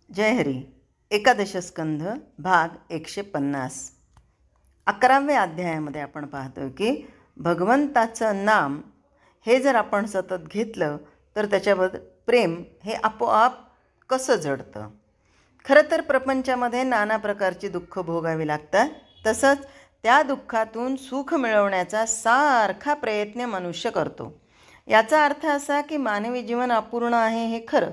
जय हरी. एकादश स्कंध भाग 150. 11व्या अध्यायामध्ये आपण पाहतो की भगवंताचं नाम हे जर आपण सतत घेतलं तर त्याच्याबद्दल प्रेम हे आपोआप कसं जडतं. खरं तर प्रपंचामध्ये नाना प्रकारची दुःख भोगावी लागतात. तसंच त्या दुःखातून सुख मिळवण्याचा सारखा प्रयत्न मनुष्य करतो. याचा अर्थ असा की मानवी जीवन अपूर्ण आहे हे खरं,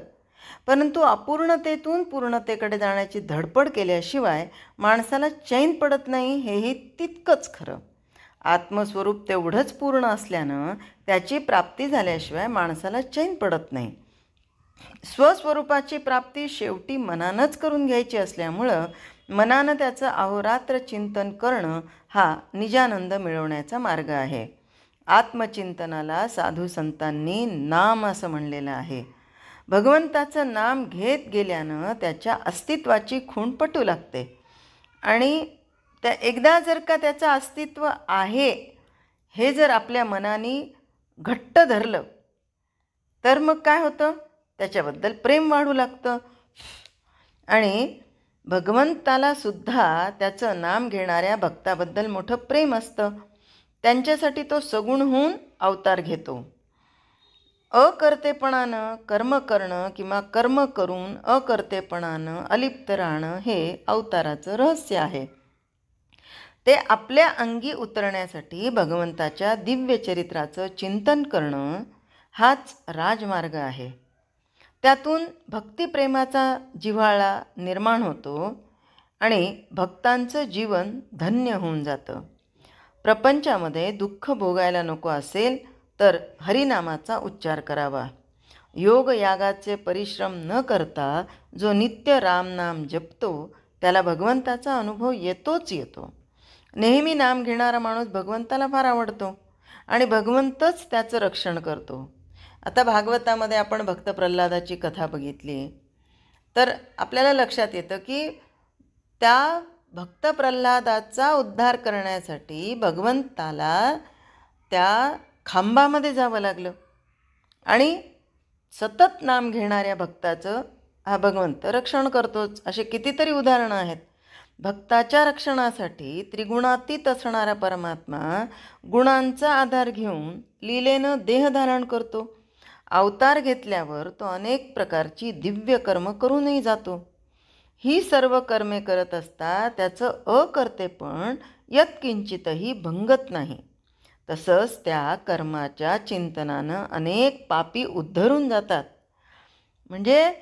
परंतु अपूर्णतेतून पूर्णतेकडे जाण्याची धडपड केल्याशिवाय माणसाला चैन पडत नाही हेही तितकंच खरं. आत्मस्वरूप तेवढंच पूर्ण असल्यानं त्याची प्राप्ती झाल्याशिवाय माणसाला चैन पडत नाही. स्वस्वरूपाची प्राप्ती शेवटी मनानंच करून घ्यायची असल्यामुळं मनानं त्याचं अहोरात्र चिंतन करणं हा निजानंद मिळवण्याचा मार्ग आहे. आत्मचिंतनाला साधू संतांनी नाम असं म्हणलेलं आहे. भगवंताचं नाम घेत गेल्यानं त्याच्या अस्तित्वाची खूण पटू लागते आणि त्या एकदा जर का त्याचं अस्तित्व आहे हे जर आपल्या मनाने घट्ट धरलं तर मग काय होतं, त्याच्याबद्दल प्रेम वाढू लागतं आणि भगवंताला सुद्धा त्याचं नाम घेणाऱ्या भक्ताबद्दल मोठं प्रेम असतं. त्यांच्यासाठी तो सगुण होऊन अवतार घेतो. अकर्तेपणानं कर्म करणं किंवा कर्म करून अकर्तेपणानं अलिप्त राहणं हे अवताराचं रहस्य आहे. ते आपल्या अंगी उतरण्यासाठी भगवंताच्या दिव्य चरित्राचं चिंतन करणं हाच राजमार्ग आहे. त्यातून भक्तिप्रेमाचा जिव्हाळा निर्माण होतो आणि भक्तांचं जीवन धन्य होऊन जातं. प्रपंचामध्ये दुःख भोगायला नको असेल तर हरिनामाचा उच्चार करावा. योग यागाचे परिश्रम न करता जो नित्य रामनाम जपतो त्याला भगवंताचा अनुभव येतोच येतो. नेहमी नाम घेणारा माणूस भगवंताला फार आवडतो आणि भगवंतच त्याचं रक्षण करतो. आता भागवतामध्ये आपण भक्त प्रल्हादाची कथा बघितली तर आपल्याला लक्षात येतं की त्या भक्त प्रल्हादाचा उद्धार करण्यासाठी भगवंताला त्या खांबामध्ये जावं लागलं आणि सतत नाम घेणाऱ्या भक्ताचं हा भगवंत रक्षण करतोच. असे कितीतरी उदाहरणं आहेत. भक्ताच्या रक्षणासाठी त्रिगुणातीत असणारा परमात्मा गुणांचा आधार घेऊन लीलेनं देह धारण करतो. अवतार घेतल्यावर तो अनेक प्रकारची दिव्य कर्म करूनही जातो. ही सर्व कर्मे करत असता त्याचं अकर्तेपण यत्किंचितही भंगत नाही. तसंच त्या कर्माच्या चिंतनानं अनेक पापी उद्धरून जातात. म्हणजे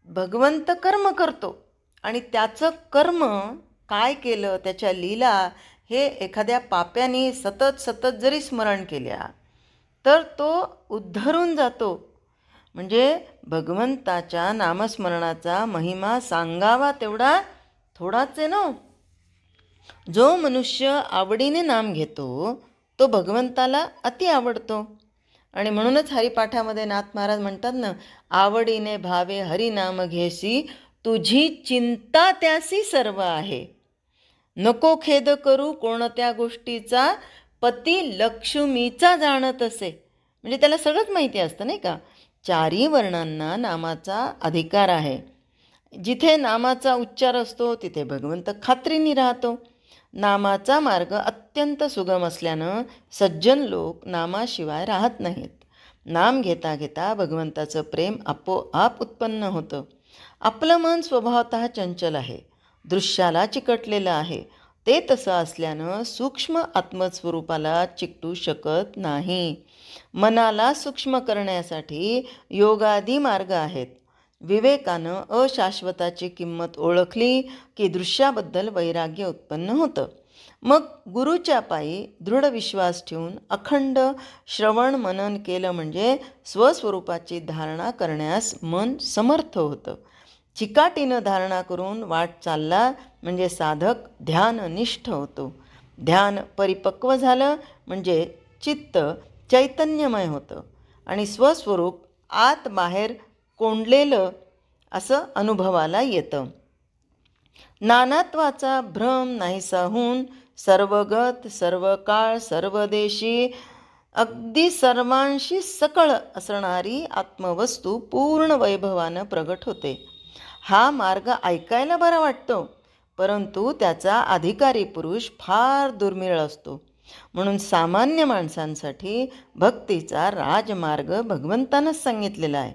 भगवंत कर्म करतो आणि त्याचं कर्म काय केलं, त्याच्या लीला हे एखाद्या पाप्याने सतत जरी स्मरण केल्या तर तो उद्धरून जातो. म्हणजे भगवंताच्या नामस्मरणाचा महिमा सांगावा तेवढा थोडाच आहे ना. जो मनुष्य आवडीने नाम घेतो तो भगवंताला अति आवडतो आणि म्हणूनच हरिपाठामध्ये नाथ महाराज म्हणतात ना, आवडीने भावे हरिनाम घेसी तुझी चिंता त्यासी सर्व आहे. नको खेद करू कोणत्या गोष्टीचा पती लक्ष्मीचा जाणत असे. म्हणजे त्याला सगळंच माहिती असतं नाही का. चारी वर्णांना नामाचा अधिकार आहे. जिथे नामाचा उच्चार असतो तिथे भगवंत खात्रीने राहतो. नामाचा मार्ग अत्यंत सुगम असल्यानं सज्जन लोक नामाशिवाय राहत नाहीत. नाम घेता घेता भगवंताचं प्रेम आपोआप उत्पन्न होतं. आपलं मन स्वभावतः चंचल आहे, दृश्याला चिकटलेलं आहे. ते तसं असल्यानं सूक्ष्म आत्मस्वरूपाला चिकटू शकत नाही. मनाला सूक्ष्म करण्यासाठी योगादी मार्ग आहेत. विवेकानं अशाश्वताची किंमत ओळखली की दृश्याबद्दल वैराग्य उत्पन्न होतं. मग गुरुच्या पायी दृढ विश्वास ठेवून अखंड श्रवण मनन केलं म्हणजे स्वस्वरूपाची धारणा करण्यास मन समर्थ होतं. चिकाटीनं धारणा करून वाट चालला म्हणजे साधक ध्याननिष्ठ होतो. ध्यान परिपक्व झालं म्हणजे चित्त चैतन्यमय होतं आणि स्वस्वरूप आत बाहेर कोंडलेलं असं अनुभवाला येतं. नानात्वाचा भ्रम नाहीसा होऊन सर्वगत सर्वकाळ सर्वदेशी अगदी सर्वांशी सकळ असणारी आत्मवस्तू पूर्ण वैभवानं प्रगट होते. हा मार्ग ऐकायला बरा वाटतो, परंतु त्याचा अधिकारी पुरुष फार दुर्मिळ असतो. म्हणून सामान्य माणसांसाठी भक्तीचा राजमार्ग भगवंतानंच सांगितलेला आहे.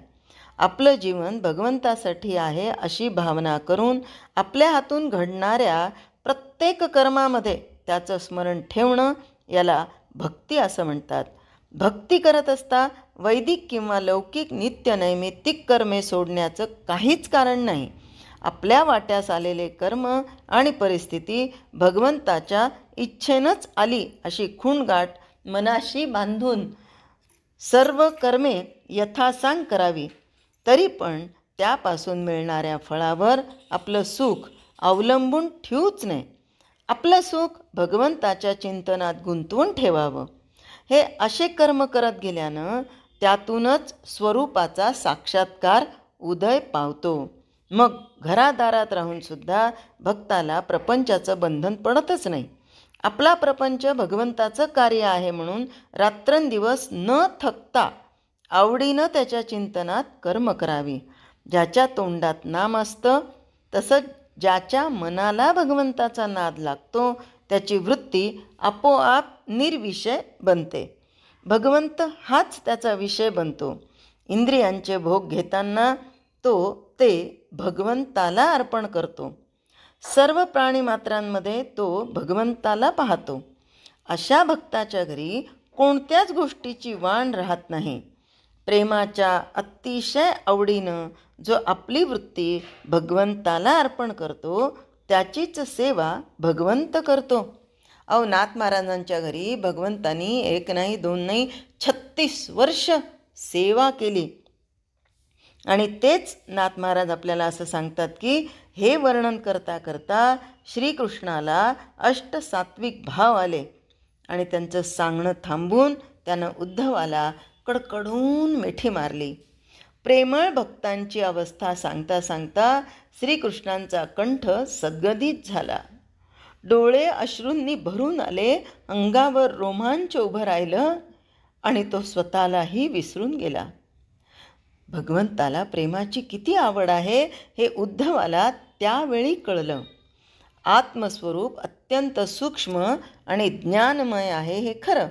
आपलं जीवन भगवंतासाठी आहे अशी भावना करून आपल्या हातून घडणाऱ्या प्रत्येक कर्मामध्ये त्याचं स्मरण ठेवणं याला भक्ती असं म्हणतात. भक्ती करत असता वैदिक किंवा लौकिक नित्य नैमित्तिक कर्मे सोडण्याचं काहीच कारण नाही. आपल्या वाट्यास आलेले कर्म आणि परिस्थिती भगवंताच्या इच्छेनंच आली अशी खूणगाठ मनाशी बांधून सर्व कर्मे यथासांग करावी. तरी पण त्यापासून मिळणाऱ्या फळावर आपलं सुख अवलंबून ठेवूच नये. आपलं सुख भगवंताच्या चिंतनात गुंतवून ठेवावं. हे असे कर्म करत गेल्यानं त्यातूनच स्वरूपाचा साक्षात्कार उदय पावतो. मग घरादारात राहूनसुद्धा भक्ताला प्रपंचाचं बंधन पडतच नाही. आपला प्रपंच भगवंताचं कार्य आहे म्हणून रात्रंदिवस न थकता आवडीनं त्याच्या चिंतनात कर्म करावी. ज्याच्या तोंडात नाम असतं तसंच ज्याच्या मनाला भगवंताचा नाद लागतो त्याची वृत्ती आपोआप निर्विषय बनते. भगवंत हाच त्याचा विषय बनतो. इंद्रियांचे भोग घेताना तो ते भगवंताला अर्पण करतो. सर्व प्राणीमात्रांमध्ये तो भगवंताला पाहतो. अशा भक्ताच्या घरी कोणत्याच गोष्टीची वाण राहत नाही. प्रेमाच्या अतिशय आवडीनं जो आपली वृत्ती भगवंताला अर्पण करतो त्याचीच सेवा भगवंत करतो. नाथ महाराजांच्या घरी भगवंतानी 1 नाही 2 नाही 36 वर्ष सेवा केली. आणि तेच नाथ महाराज आपल्याला असं सांगतात की हे वर्णन करता करता श्रीकृष्णाला अष्टसात्विक भाव आले आणि त्यांचं सांगणं थांबून त्यानं उद्धवाला कडकडून मिठी मारली. प्रेमळ भक्तांची अवस्था सांगता सांगता श्रीकृष्णांचा कंठ सद्गदित झाला. डोळे अश्रूंनी भरून आले, अंगावर रोमांच उभं राहिलं आणि तो स्वतःलाही विसरून गेला. भगवंताला प्रेमाची किती आवड आहे हे उद्धवाला त्यावेळी कळलं. आत्मस्वरूप अत्यंत सूक्ष्म आणि ज्ञानमय आहे हे खरं,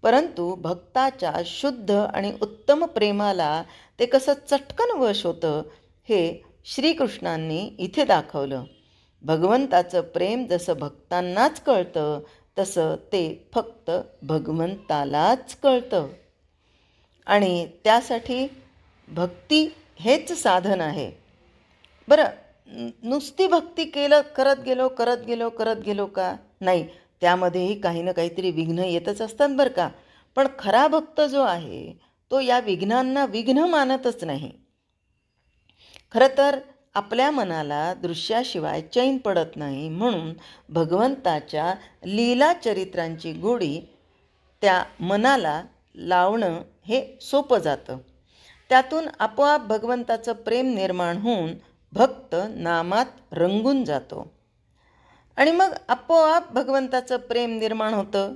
परंतु भक्ताच्या शुद्ध आणि उत्तम प्रेमाला ते कसं चटकन वश होतं हे श्रीकृष्णांनी इथे दाखवलं. भगवंताचं प्रेम जसं भक्तांनाच कळतं तसं ते फक्त भगवंतालाच कळतं. आणि त्यासाठी भक्ती हेच साधन आहे. बरं, नुसती भक्ती करत गेलो का? नाही, त्यामध्येही काही ना काहीतरी विघ्न येतच असतात बरं का. पण खरा भक्त जो आहे तो या विघ्नांना विघ्न मानतच नाही. खरं तर आपल्या मनाला दृश्याशिवाय चैन पडत नाही, म्हणून भगवंताच्या लीला चरित्रांची गोडी त्या मनाला लावणं हे सोपं जातं. त्यातून आपोआप भगवंताचं प्रेम निर्माण होऊन भक्त नामात रंगून जातो आणि मग आपोआप भगवंताचं प्रेम निर्माण होतं.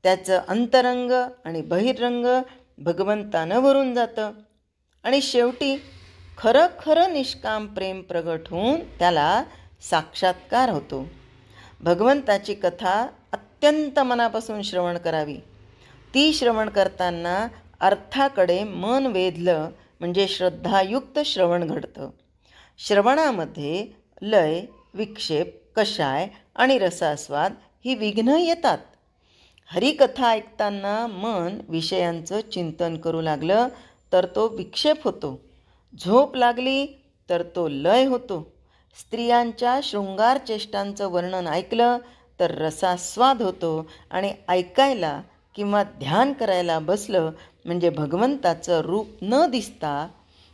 त्याचं अंतरंग आणि बहिरंग भगवंतानं भरून जातं आणि शेवटी खरं खरं निष्काम प्रेम प्रगट होऊन त्याला साक्षात्कार होतो. भगवंताची कथा अत्यंत मनापासून श्रवण करावी. ती श्रवण करताना अर्थाकडे मन वेधलं म्हणजे श्रद्धायुक्त श्रवण घडतं. श्रवणामध्ये लय, विक्षेप, कषाय आणि रसास्वाद ही विघ्न येतात. हरिकथा ऐकताना मन विषयांचं चिंतन करू लागलं तर तो विक्षेप होतो. झोप लागली तर तो लय होतो. स्त्रियांच्या शृंगार चेष्टांचं वर्णन ऐकलं तर रसास्वाद होतो आणि ऐकायला किंवा ध्यान करायला बसलं म्हणजे भगवंताचं रूप न दिसता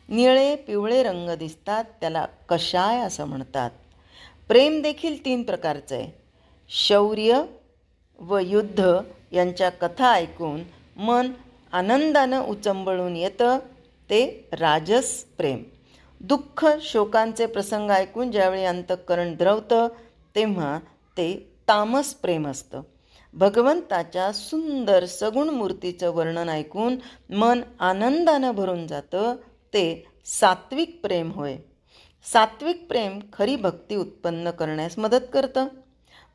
निळे पिवळे रंग दिसतात, त्याला कषाय असं म्हणतात. प्रेम देखील 3 प्रकारचं आहे. शौर्य व युद्ध यांच्या कथा ऐकून मन आनंदानं उचंबळून येतं, ते राजस प्रेम. दुःख शोकांचे प्रसंग ऐकून ज्यावेळी अंतःकरण द्रवतं तेव्हा ते तामस प्रेम असतं. भगवंताच्या सुंदर सगुण मूर्तीचं वर्णन ऐकून मन आनंदानं भरून जातं, ते सात्विक प्रेम होय. सात्विक प्रेम खरी भक्ती उत्पन्न करण्यास मदत करतं.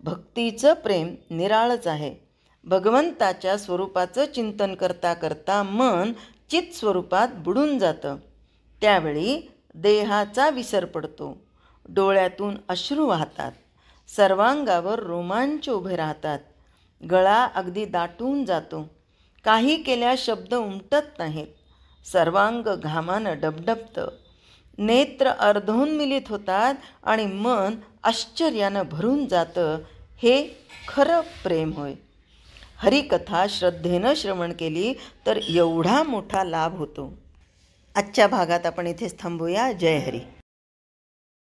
भक्तीचं प्रेम निराळच आहे. भगवंताच्या स्वरूपाचं चिंतन करता करता मन चित स्वरूपात बुडून जातं. त्यावेळी देहाचा विसर पडतो. डोळ्यातून अश्रू वाहतात. सर्वांगावर रोमांच उभे राहतात. गळा अगदी दाटून जातो. काही केल्या शब्द उमटत नाहीत. सर्वांग घामानं डबडबतं. नेत्र अर्धोन्मिलित होतात आणि मन आश्चर्यानं भरून जातं. हे खरं प्रेम होय. हरिकथा श्रद्धेनं श्रवण केली तर एवढा मोठा लाभ होतो. आजच्या भागात आपण इथेच थांबूया. जय हरी.